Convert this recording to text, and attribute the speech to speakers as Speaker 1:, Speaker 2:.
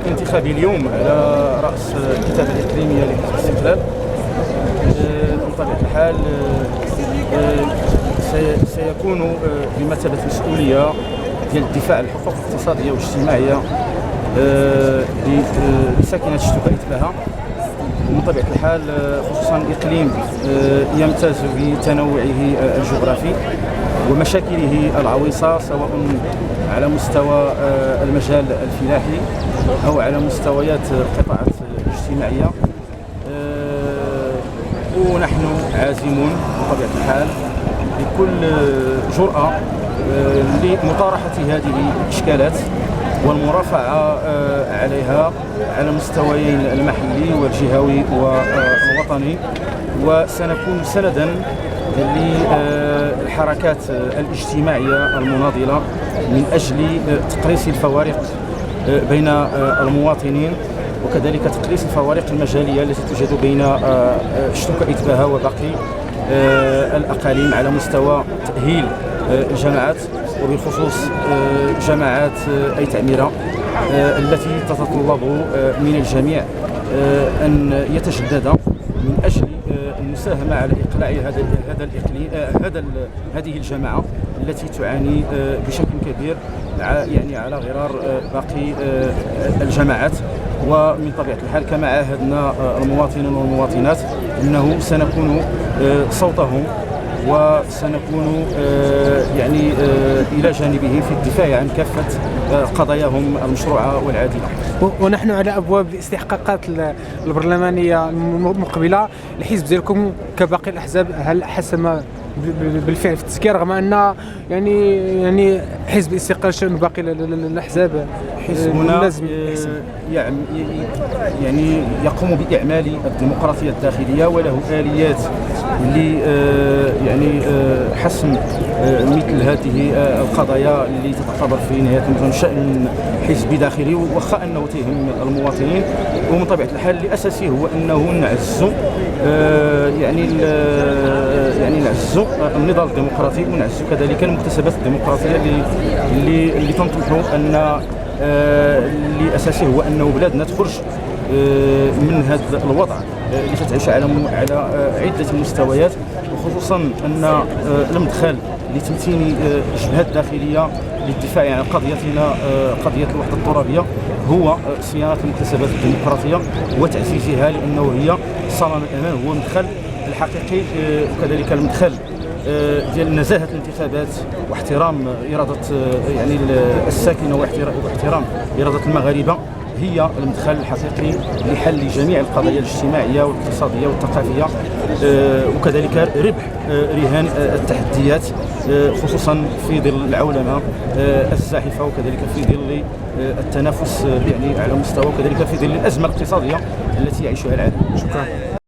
Speaker 1: انتخابي اليوم على رأس الكتابة الإقليمية لحزب الاستقلال. بطبيعة الحال سيكون بمثابة مسؤولية ديال الدفاع عن الحقوق الاقتصادية والاجتماعية لساكنة شتوكا إتباها. ومن طبيعة الحال خصوصا إقليم يمتاز بتنوعه الجغرافي ومشاكله العويصة، سواء على مستوى المجال الفلاحي أو على مستويات القطاعات الاجتماعية. ونحن عازمون بطبيعة الحال بكل جرأة لمطارحة هذه الإشكالات والمرافعة عليها على المستويين المحلي والجهوي والوطني، وسنكون سندا للحركات الاجتماعية المناضلة من أجل تقليص الفوارق بين المواطنين، وكذلك تقليص الفوارق المجالية التي توجد بين شتوكا إتباها وباقي الأقاليم على مستوى تأهيل الجماعات، وبالخصوص جماعات أي تعميرة التي تتطلب من الجميع أن يتجدد من أجل المساهمة على إقلاع هذه الجماعة التي تعاني بشكل كبير يعني على غرار باقي الجماعات. ومن طبيعة الحال كما عاهدنا المواطنين والمواطنات أنه سنكون صوتهم وسنكون يعني إلى جانبهم في الدفاع عن كافة قضاياهم المشروعة والعادلة.
Speaker 2: ونحن على أبواب الاستحقاقات البرلمانية المقبلة. الحزب ديالكم كباقي الأحزاب هل حسم بالفعل في التذكير، رغم أن يعني حزب الاستقلال شأن باقي الأحزاب
Speaker 1: حزبنا لازم يعني يقوم بإعمال الديمقراطية الداخلية وله آليات يعني حسم مثل هذه القضايا اللي تعتبر في نهاية المطاف شأن حزبي داخلي، وخا أنه تهم المواطنين. ومن طبيعة الحال الأساسي هو أنه نعزو يعني نعزو النضال الديمقراطي، ونعزو كذلك المكتسبات الديمقراطية اللي تنطمح أن اللي أساسي هو أنه بلادنا تخرج من هذا الوضع اللي تتعيش على عدة مستويات، وخصوصا أن المدخل لتمتين جبهات داخلية للدفاع عن قضيتنا قضية الوحدة الترابية هو صيانة المكتسبات الديمقراطية وتعزيزها، لأنه هي صمام الأمان، هو المدخل الحقيقي وكذلك المدخل ديال نزاهة الانتخابات واحترام إرادة يعني الساكنة واحترام إرادة المغاربة، هي المدخل الحقيقي لحل جميع القضايا الاجتماعية والاقتصادية والثقافية، وكذلك ربح رهان التحديات خصوصا في ظل العولمة الزاحفة، وكذلك في ظل التنافس يعني على مستوى، وكذلك في ظل الأزمة الاقتصادية التي يعيشها العالم.
Speaker 2: شكرا.